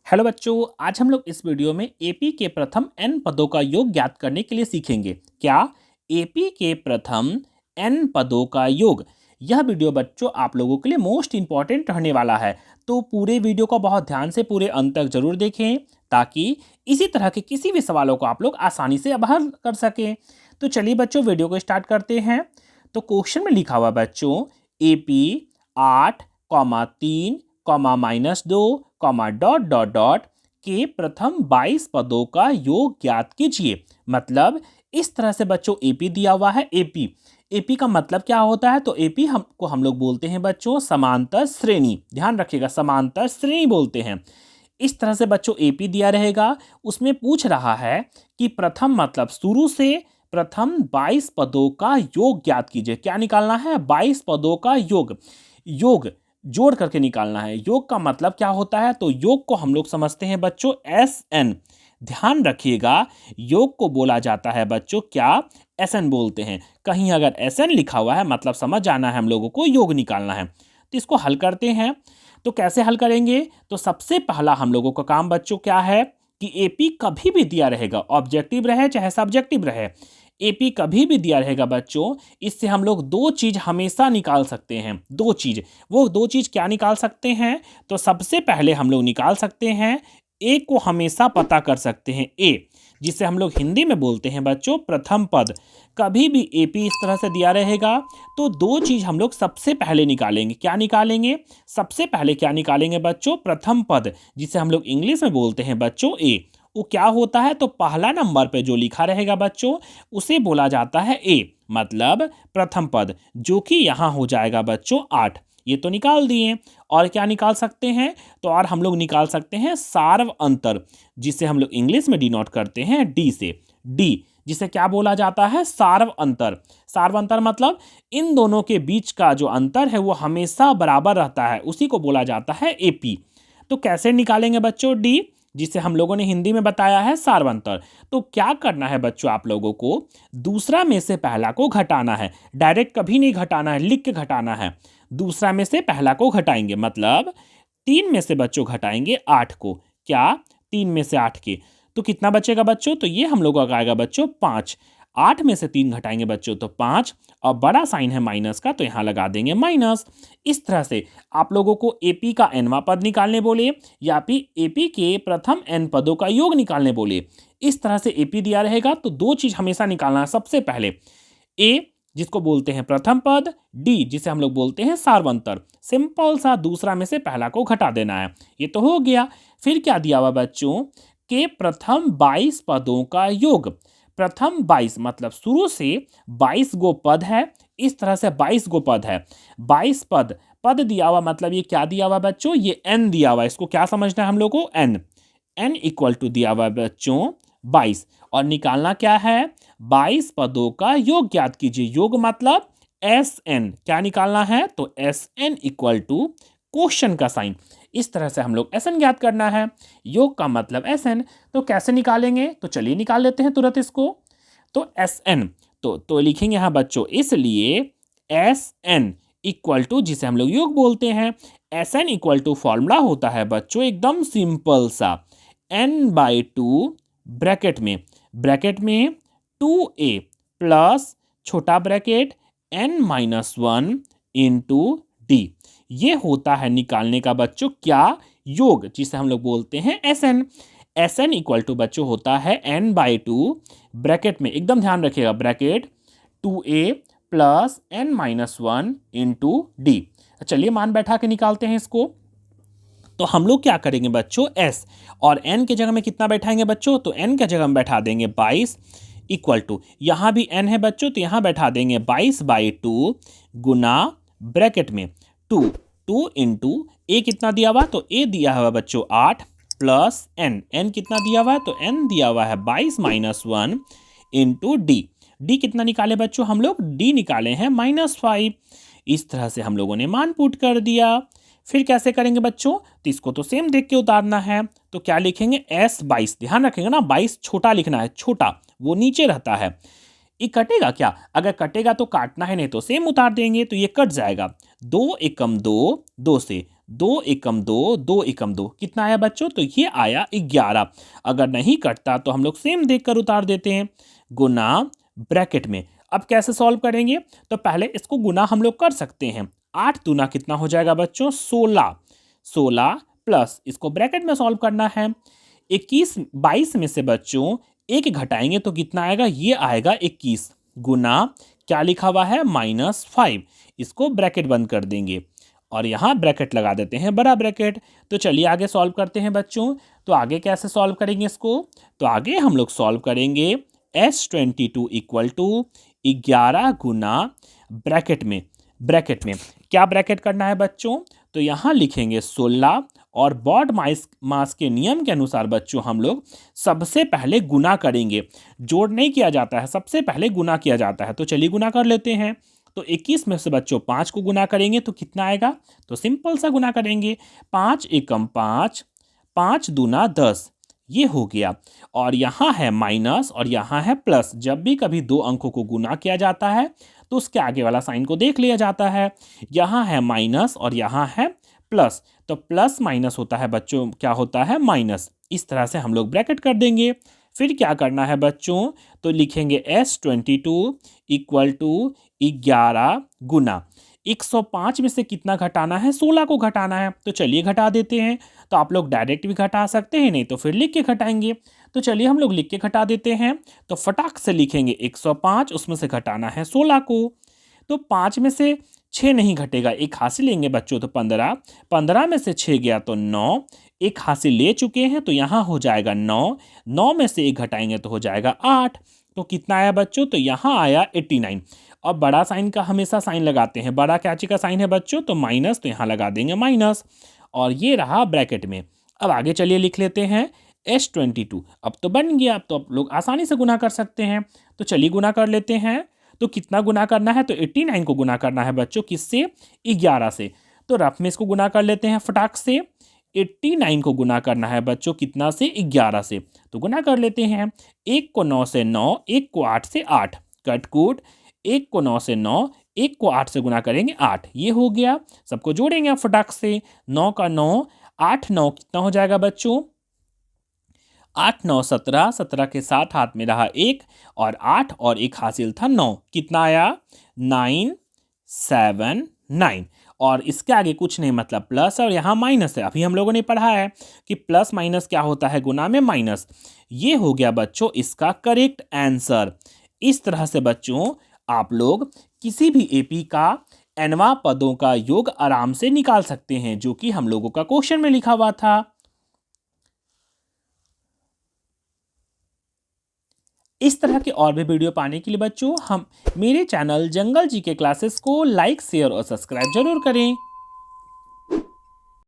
Hello बच्चों, आज हम लोग इस वीडियो में एपी के प्रथम n पदों का योग ज्ञात करने के लिए सीखेंगे। क्या एपी के प्रथम n पदों का योग। यह वीडियो बच्चों आप लोगों के लिए मोस्ट इंपॉर्टेंट रहने वाला है, तो पूरे वीडियो को बहुत ध्यान से पूरे अंत तक जरूर देखें ताकि इसी तरह के किसी भी सवालों को आप लोग आसानी से हल कर सकें। तो चलिए बच्चों वीडियो को स्टार्ट करते हैं। तो क्वेश्चन में लिखा हुआ बच्चों एपी 8, 3, -2, डॉट डॉट डॉट के प्रथम 22 पदों का योग ज्ञात कीजिए। मतलब इस तरह से बच्चों एपी दिया हुआ है। एपी एपी का मतलब क्या होता है? तो एपी हमको हम लोग बोलते हैं बच्चों समांतर श्रेणी। ध्यान रखिएगा, समांतर श्रेणी बोलते हैं। इस तरह से बच्चों एपी दिया रहेगा। उसमें पूछ रहा है कि प्रथम मतलब शुरू से प्रथम 22 पदों का योग ज्ञात कीजिए। क्या निकालना है? 22 पदों का योग। योग जोड़ करके निकालना है। योग का मतलब क्या होता है? तो योग को हम लोग समझते हैं बच्चों एस एन। ध्यान रखिएगा, योग को बोला जाता है बच्चों क्या? एस एन बोलते हैं। कहीं अगर एस एन लिखा हुआ है मतलब समझ जाना है हम लोगों को योग निकालना है। तो इसको हल करते हैं। तो कैसे हल करेंगे? तो सबसे पहला हम लोगों का काम बच्चों क्या है कि एपी कभी भी दिया रहेगा, ऑब्जेक्टिव रहे चाहे सब्जेक्टिव रहे, एपी कभी भी दिया रहेगा बच्चों। इससे हम लोग दो चीज हमेशा निकाल सकते हैं। दो चीज, वो दो चीज क्या निकाल सकते हैं? तो सबसे पहले हम लोग निकाल सकते हैं ए को हमेशा पता कर सकते हैं। ए जिसे हम लोग हिंदी में बोलते हैं बच्चों प्रथम पद। कभी भी एपी इस तरह से दिया रहेगा तो दो चीज हम लोग सबसे पहले निकालेंगे। क्या निकालेंगे? सबसे पहले क्या निकालेंगे बच्चों? प्रथम पद, जिसे हम लोग इंग्लिश में बोलते हैं बच्चों ए। वो क्या होता है? तो पहला नंबर पे जो लिखा रहेगा बच्चों उसे बोला जाता है ए, मतलब प्रथम पद, जो कि यहां हो जाएगा बच्चों 8। ये तो निकाल दिए। और क्या निकाल सकते हैं? तो और हम लोग निकाल सकते हैं सार्व अंतर, जिसे हम लोग इंग्लिश में डिनोट करते हैं डी से। डी जिसे क्या बोला जाता है? सार्व अंतर। सार्व अंतर मतलब इन दोनों के बीच का जो अंतर है वो हमेशा बराबर रहता है, उसी को बोला जाता है एपी। तो कैसे निकालेंगे बच्चों डी, जिसे हम लोगों ने हिंदी में बताया है सार्वंतर। तो क्या करना है बच्चों आप लोगों को? दूसरा में से पहला को घटाना है। डायरेक्ट कभी नहीं घटाना है, लिख के घटाना है। दूसरा में से पहला को घटाएंगे, मतलब 3 में से बच्चों घटाएंगे 8 को। क्या? 3 में से 8 के। तो कितना बचेगा बच्चों? तो ये हम लोगों का आएगा बच्चों 5। 8 में से 3 घटाएंगे बच्चों तो 5। और बड़ा साइन है माइनस का, तो यहां लगा देंगे माइनस। इस तरह से आप लोगों को एपी का एनवा पद निकालने बोले या फिर एपी के प्रथम एन पदों का योग निकालने बोले। इस तरह से एपी दिया रहेगा तो दो चीज हमेशा निकालना है। सबसे पहले ए जिसको बोलते हैं प्रथम पद, डी जिसे हम लोग बोलते हैं सार्वंतर। सिंपल सा दूसरा में से पहला को घटा देना है। ये तो हो गया। फिर क्या दिया हुआ बच्चों के प्रथम 22 पदों का योग। प्रथम 22 मतलब शुरू से 22 गो पद है। इस तरह से 22 गो पद है। 22 पद, पद दिया हुआ मतलब ये क्या दिया हुआ बच्चों? ये एन दिया हुआ। इसको क्या समझना है हम लोग को? एन। एन इक्वल टू दिया हुआ बच्चों 22। और निकालना क्या है? 22 पदों का योग ज्ञात कीजिए। योग मतलब एस एन। क्या निकालना है? तो S N equal to question का साइन। इस तरह से हम लोग एस एन ज्ञात करना है। योग का मतलब एस एन। तो कैसे निकालेंगे? तो चलिए निकाल लेते हैं तुरंत इसको। तो एस एन तो लिखेंगे यहाँ बच्चों, इसलिए एस एन इक्वल टू, जिसे हम लोग योग बोलते हैं, S N equal to formula होता है बच्चों एकदम सिंपल सा, n/2 ब्रैकेट में 2a प्लस छोटा ब्रैकेट n-1 इंटू डी। ये होता है निकालने का बच्चों क्या? योग, जिसे हम लोग बोलते हैं S N. S N equal to बच्चों होता है n/2 ब्रैकेट में, एकदम ध्यान रखिएगा, bracket 2a plus n-1 into D. चलिए मान बैठा के निकालते हैं इसको। तो हम लोग क्या करेंगे बच्चों? s और n के जगह में कितना बैठाएंगे बच्चों? तो n के जगह में बैठा देंगे 22 इक्वल टू, यहां भी n है बच्चों तो यहां बैठा देंगे 22/2 गुना ब्रैकेट में 2 इंटू ए कितना दिया हुआ? तो ए दिया हुआ बच्चों 8 प्लस n कितना दिया हुआ है? तो n दिया हुआ है 22-1 इंटू डी कितना निकाले बच्चों हम लोग? डी निकाले हैं -5। इस तरह से हम लोगों ने मान पुट कर दिया। फिर कैसे करेंगे बच्चों? तो इसको तो सेम देख के उतारना है। तो क्या लिखेंगे? S22। ध्यान रखेंगे ना, 22 छोटा लिखना है, छोटा वो नीचे रहता है। ये कटेगा क्या? अगर कटेगा तो काटना है, नहीं तो सेम उतार देंगे तो ये कट जाएगा। 2 एकम 2, 2 से दो एकम दो, दो एकम दो, कितना आया बच्चों? तो ये आया 11। अगर नहीं कटता तो हम लोग सेम देखकर उतार देते हैं, गुना ब्रैकेट में। अब कैसे सॉल्व करेंगे? तो पहले इसको गुना हम लोग कर सकते हैं। 8 दूना कितना हो जाएगा बच्चों? 16। 16 प्लस इसको ब्रैकेट में सॉल्व करना है। 21 22 में से बच्चों एक घटाएंगे तो कितना आएगा? ये आएगा 21 गुना क्या लिखा हुआ है? -5। इसको ब्रैकेट बंद कर देंगे और यहाँ ब्रैकेट लगा देते हैं, बड़ा ब्रैकेट। तो चलिए आगे सॉल्व करते हैं बच्चों। तो आगे कैसे सॉल्व करेंगे इसको? तो आगे हम लोग सॉल्व करेंगे S22 equal to 11 Guna bracket में क्या ब्रैकेट करना है बच्चों? तो यहाँ लिखेंगे 16 और बॉड मास के नियम के अनुसार बच्चों हम लोग सबसे पहले गुना करेंगे। जोड़ नहीं किया जाता है, सबसे पहले गुना किया जाता है। तो चलिए गुना कर लेते हैं। तो 21 में से बच्चों 5 को गुना करेंगे तो कितना आएगा? तो सिंपल सा गुना करेंगे, 5 एकम 5, 5 दूना 10, ये हो गया। और यहाँ है माइनस और यहाँ है प्लस। जब भी कभी दो अंकों को गुना किया जाता है तो उसके आगे वाला साइन को देख लिया जाता है। यहाँ है माइनस और यहाँ है प्लस, तो प्लस माइनस होता है बच्चों, क्या होता है? माइनस। इस तरह से हम लोग ब्रैकेट कर देंगे। फिर क्या करना है बच्चों? तो लिखेंगे S22 इक्वल टू 11 गुना 105 में से कितना घटाना है? 16 को घटाना है। तो चलिए घटा देते हैं। तो आप लोग डायरेक्ट भी घटा सकते हैं, नहीं तो फिर लिख के घटाएंगे। तो चलिए हम लोग लिख के घटा देते हैं। तो फटाक से लिखेंगे 105, उसमें से घटाना है 16 को। तो 5 में से 6 नहीं घटेगा, एक हासिल लेंगे बच्चों, तो 15। 15 में से 6 गया तो 9, एक हासिल ले चुके हैं तो यहाँ हो जाएगा 9। 9 में से एक घटाएंगे तो हो जाएगा 8। तो कितना आया बच्चों? तो यहाँ आया 89। अब बड़ा साइन का हमेशा साइन लगाते हैं, बड़ा कैची का साइन है बच्चों, तो माइनस, तो यहाँ लगा देंगे माइनस। और ये रहा ब्रैकेट में। अब आगे चलिए लिख लेते हैं S22। अब तो बन गया, अब तो आप लोग आसानी से गुना कर सकते हैं। तो चलिए गुना कर लेते हैं। तो कितना गुना करना है? तो 89 को गुना करना है बच्चों, किससे? 11 से। तो रफ में इसको गुना कर लेते हैं फटाक से। 89 को गुना करना है बच्चों, कितना से? 11 से। तो गुना कर लेते हैं। 1 को 9 से 9, 1 को 8 से 8, कटकूट। 1 को 9 से 9, 1 को 8 से गुना करेंगे 8, ये हो गया। सबको जोड़ेंगे आप फटाक से। 9 का 9, 8 9 कितना हो जाएगा बच्चों? 8 9 17, 17 के साथ हाथ में रहा 1 और 8 और एक हासिल था 9, कितना आया? 979। और इसके आगे कुछ नहीं, मतलब प्लस और यहाँ माइनस है। अभी हम लोगों ने पढ़ा है कि प्लस माइनस क्या होता है? गुना में माइनस। ये हो गया बच्चों इसका करेक्ट आंसर। इस तरह से बच्चों आप लोग किसी भी एपी का एनवा पदों का योग आराम से निकाल सकते हैं, जो कि हम लोगों का क्वेश्चन में लिखा हुआ था। इस तरह के और भी वीडियो पाने के लिए बच्चों हम मेरे चैनल जंगल जी के क्लासेस को लाइक, शेयर और सब्सक्राइब जरूर करें।